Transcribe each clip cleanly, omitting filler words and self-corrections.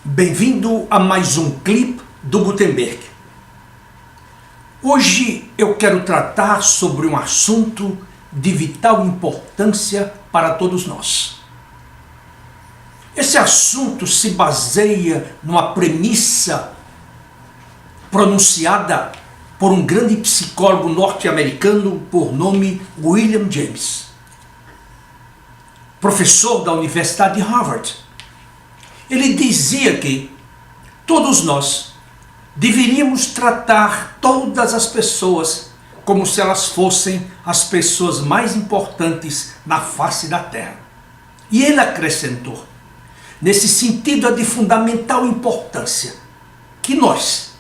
Bem-vindo a mais um clipe do Gutenberg. Hoje eu quero tratar sobre um assunto de vital importância para todos nós. Esse assunto se baseia numa premissa pronunciada por um grande psicólogo norte-americano por nome William James, professor da Universidade de Harvard. Ele dizia que todos nós deveríamos tratar todas as pessoas como se elas fossem as pessoas mais importantes na face da Terra. E ele acrescentou: nesse sentido é de fundamental importância que nós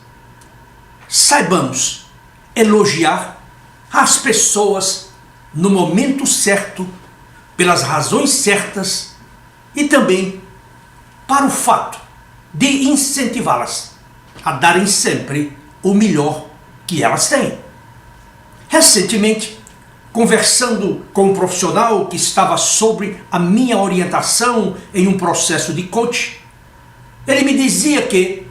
saibamos elogiar as pessoas no momento certo, pelas razões certas e também para o fato de incentivá-las a darem sempre o melhor que elas têm. Recentemente, conversando com um profissional que estava sob a minha orientação em um processo de coaching, ele me dizia que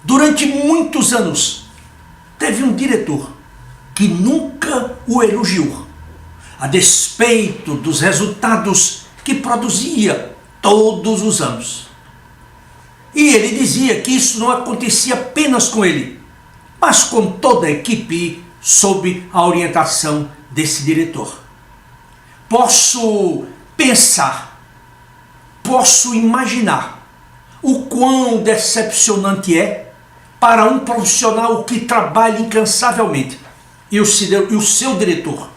durante muitos anos teve um diretor que nunca o elogiou, a despeito dos resultados que produzia todos os anos. E ele dizia que isso não acontecia apenas com ele, mas com toda a equipe sob a orientação desse diretor. Posso pensar, posso imaginar o quão decepcionante é para um profissional que trabalha incansavelmente e o seu diretor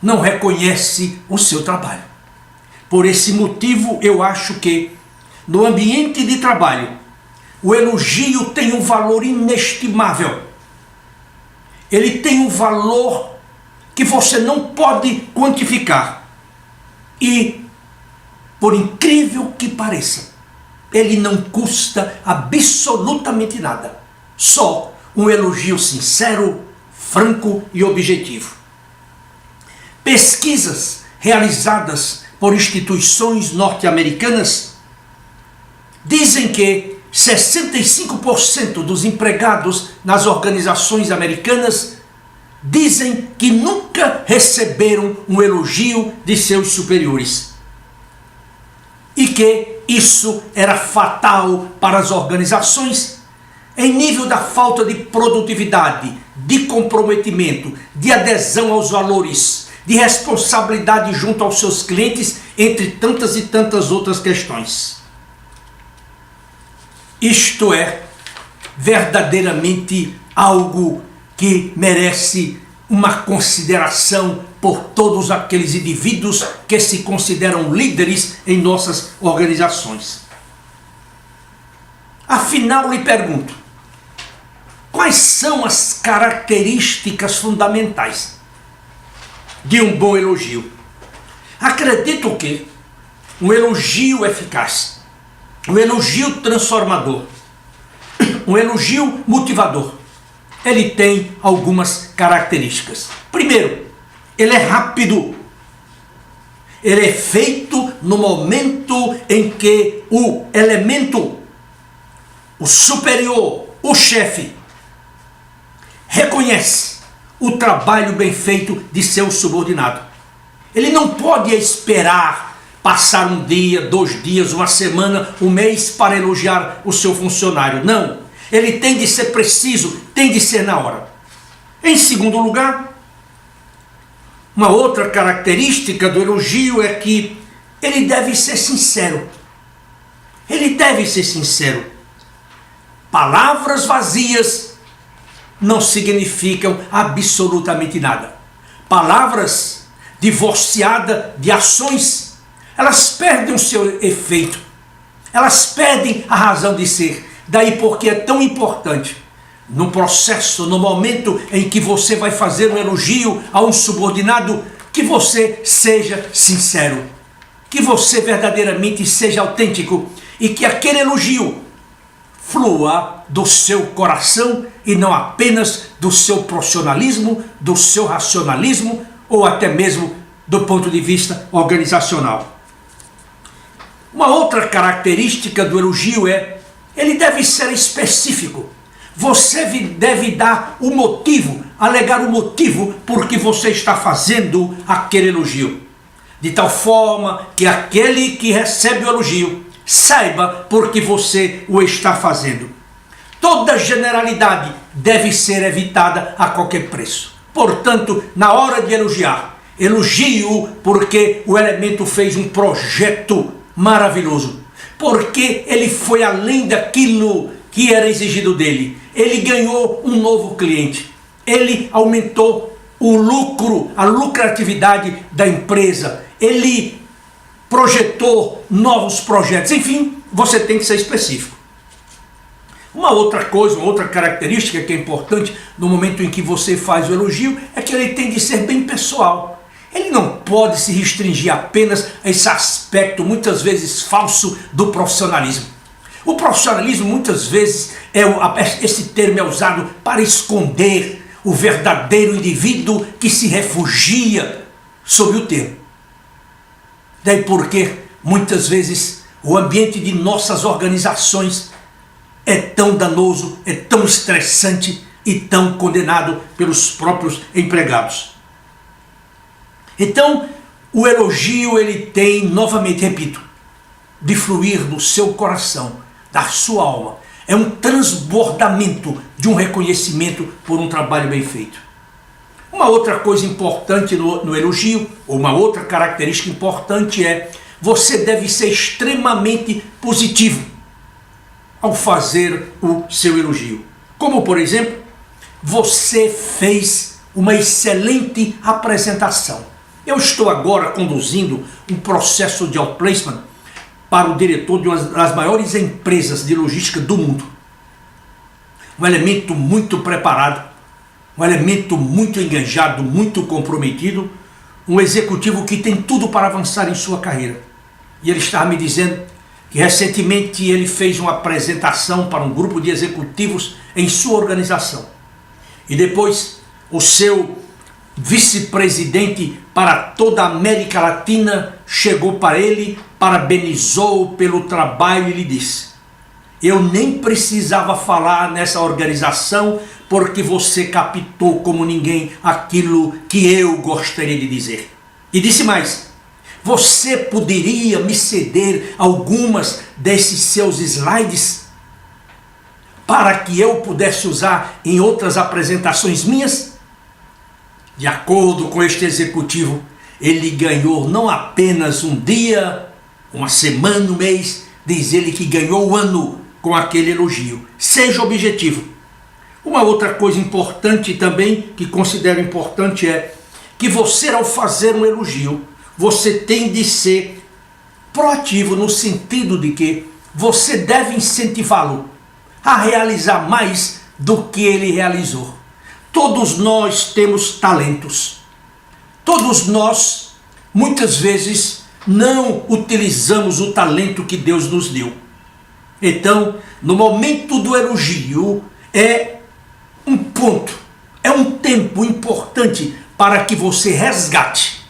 não reconhece o seu trabalho. Por esse motivo, eu acho que, no ambiente de trabalho, o elogio tem um valor inestimável. Ele tem um valor que você não pode quantificar. E, por incrível que pareça, ele não custa absolutamente nada. Só um elogio sincero, franco e objetivo. Pesquisas realizadas por instituições norte-americanas dizem que 65% dos empregados nas organizações americanas dizem que nunca receberam um elogio de seus superiores e que isso era fatal para as organizações em nível da falta de produtividade, de comprometimento, de adesão aos valores, de responsabilidade junto aos seus clientes, entre tantas e tantas outras questões. Isto é verdadeiramente algo que merece uma consideração por todos aqueles indivíduos que se consideram líderes em nossas organizações. Afinal, lhe pergunto, quais são as características fundamentais de um bom elogio? Acredito que um elogio eficaz, um elogio transformador, um elogio motivador, ele tem algumas características. Primeiro, ele é rápido. Ele é feito no momento em que o elemento, o superior, o chefe, reconhece o trabalho bem feito de seu subordinado. Ele não pode esperar passar um dia, 2 dias, uma semana, um mês para elogiar o seu funcionário. Não. Ele tem de ser preciso, tem de ser na hora. Em segundo lugar, uma outra característica do elogio é que ele deve ser sincero. Ele deve ser sincero. Palavras vazias não significam absolutamente nada. Palavras divorciadas de ações, elas perdem o seu efeito. Elas perdem a razão de ser. Daí porque é tão importante, no processo, no momento em que você vai fazer um elogio a um subordinado, que você seja sincero, que você verdadeiramente seja autêntico e que aquele elogio flua do seu coração e não apenas do seu profissionalismo, do seu racionalismo ou até mesmo do ponto de vista organizacional. Uma outra característica do elogio é, ele deve ser específico. Você deve dar o motivo, alegar o motivo por que você está fazendo aquele elogio. De tal forma que aquele que recebe o elogio saiba por que você o está fazendo. Toda generalidade deve ser evitada a qualquer preço. Portanto, na hora de elogiar, elogio porque o elemento fez um projeto maravilhoso, porque ele foi além daquilo que era exigido dele. Ele ganhou um novo cliente, ele aumentou o lucro, a lucratividade da empresa, ele projetou novos projetos. Enfim, você tem que ser específico. Uma outra coisa, uma outra característica que é importante no momento em que você faz o elogio é que ele tem de ser bem pessoal. Ele não pode se restringir apenas a esse aspecto muitas vezes falso do profissionalismo. O profissionalismo muitas vezes esse termo é usado para esconder o verdadeiro indivíduo que se refugia sob o termo. Daí porque muitas vezes o ambiente de nossas organizações é tão danoso, é tão estressante e tão condenado pelos próprios empregados. Então, o elogio ele tem, novamente repito, de fluir do seu coração, da sua alma. É um transbordamento de um reconhecimento por um trabalho bem feito. Uma outra coisa importante no elogio, ou uma outra característica importante é, você deve ser extremamente positivo ao fazer o seu elogio. Como, por exemplo, você fez uma excelente apresentação. Eu estou agora conduzindo um processo de outplacement para o diretor de uma das maiores empresas de logística do mundo. Um elemento muito preparado, um elemento muito engajado, muito comprometido, um executivo que tem tudo para avançar em sua carreira. E ele estava me dizendo que recentemente ele fez uma apresentação para um grupo de executivos em sua organização. E depois o seu vice-presidente para toda a América Latina chegou para ele, parabenizou pelo trabalho e lhe disse: eu nem precisava falar nessa organização porque você captou como ninguém aquilo que eu gostaria de dizer. E disse mais: você poderia me ceder algumas desses seus slides para que eu pudesse usar em outras apresentações minhas? De acordo com este executivo, ele ganhou não apenas um dia, uma semana, um mês, diz ele que ganhou o ano com aquele elogio. Seja objetivo. Uma outra coisa importante também, que considero importante, é que você, ao fazer um elogio, você tem de ser proativo no sentido de que você deve incentivá-lo a realizar mais do que ele realizou. Todos nós temos talentos. Todos nós, muitas vezes, não utilizamos o talento que Deus nos deu. Então, no momento do elogio, é um ponto, é um tempo importante para que você resgate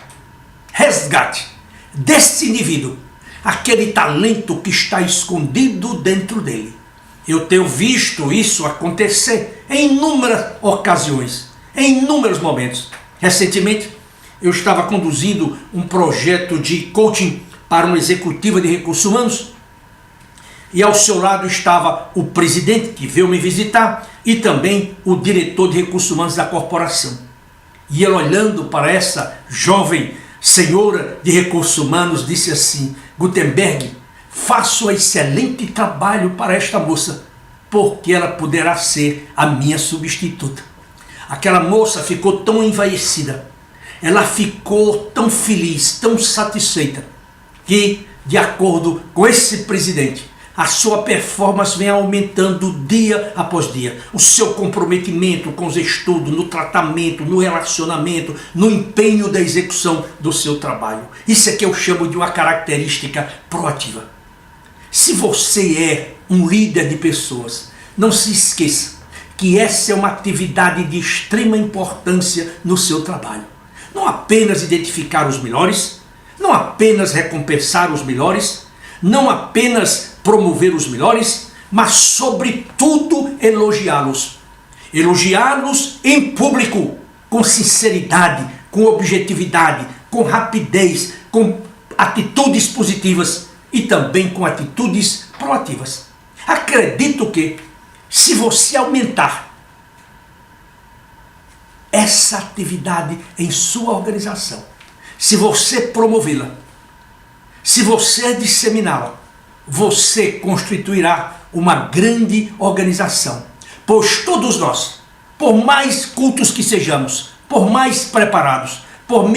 desse indivíduo aquele talento que está escondido dentro dele. Eu tenho visto isso acontecer em inúmeras ocasiões, em inúmeros momentos. Recentemente, eu estava conduzindo um projeto de coaching para uma executiva de recursos humanos e ao seu lado estava o presidente que veio me visitar e também o diretor de recursos humanos da corporação. E ele, olhando para essa jovem senhora de recursos humanos, disse assim: Gutenberg, faço um excelente trabalho para esta moça, porque ela poderá ser a minha substituta. Aquela moça ficou tão envaecida, ela ficou tão feliz, tão satisfeita, que, de acordo com esse presidente, a sua performance vem aumentando dia após dia. O seu comprometimento com os estudos, no tratamento, no relacionamento, no empenho da execução do seu trabalho. Isso é que eu chamo de uma característica proativa. Se você é um líder de pessoas, não se esqueça que essa é uma atividade de extrema importância no seu trabalho. Não apenas identificar os melhores, não apenas recompensar os melhores, não apenas promover os melhores, mas sobretudo elogiá-los. Elogiá-los em público, com sinceridade, com objetividade, com rapidez, com atitudes positivas e também com atitudes proativas. Acredito que, se você aumentar essa atividade em sua organização, se você promovê-la, se você disseminá-la, você constituirá uma grande organização. Pois todos nós, por mais cultos que sejamos, por mais preparados, por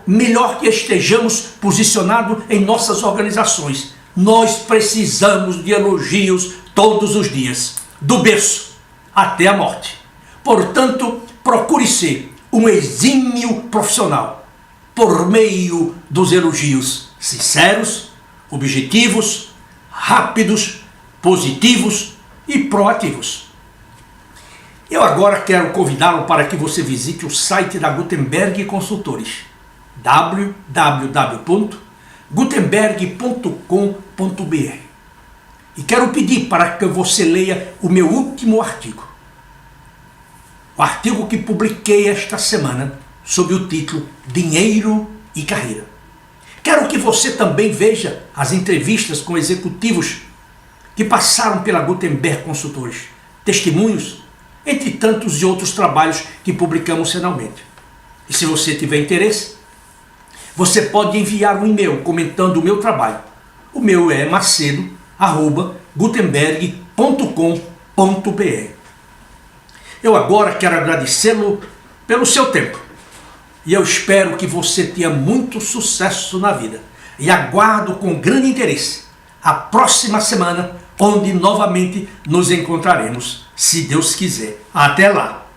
melhor que estejamos posicionados em nossas organizações, nós precisamos de elogios todos os dias, do berço até a morte. Portanto, procure ser um exímio profissional por meio dos elogios sinceros, objetivos, rápidos, positivos e proativos. Eu agora quero convidá-lo para que você visite o site da Gutenberg Consultores, www.gutenberg.com.br, e quero pedir para que você leia o meu último artigo, o artigo que publiquei esta semana sob o título Dinheiro e Carreira. Quero que você também veja as entrevistas com executivos que passaram pela Gutenberg Consultores, testemunhos, entre tantos e outros trabalhos que publicamos semanalmente. E se você tiver interesse, você pode enviar um e-mail comentando o meu trabalho. O meu é macedo@gutenberg.com.br. Eu agora quero agradecê-lo pelo seu tempo. E eu espero que você tenha muito sucesso na vida. E aguardo com grande interesse a próxima semana, onde novamente nos encontraremos, se Deus quiser. Até lá!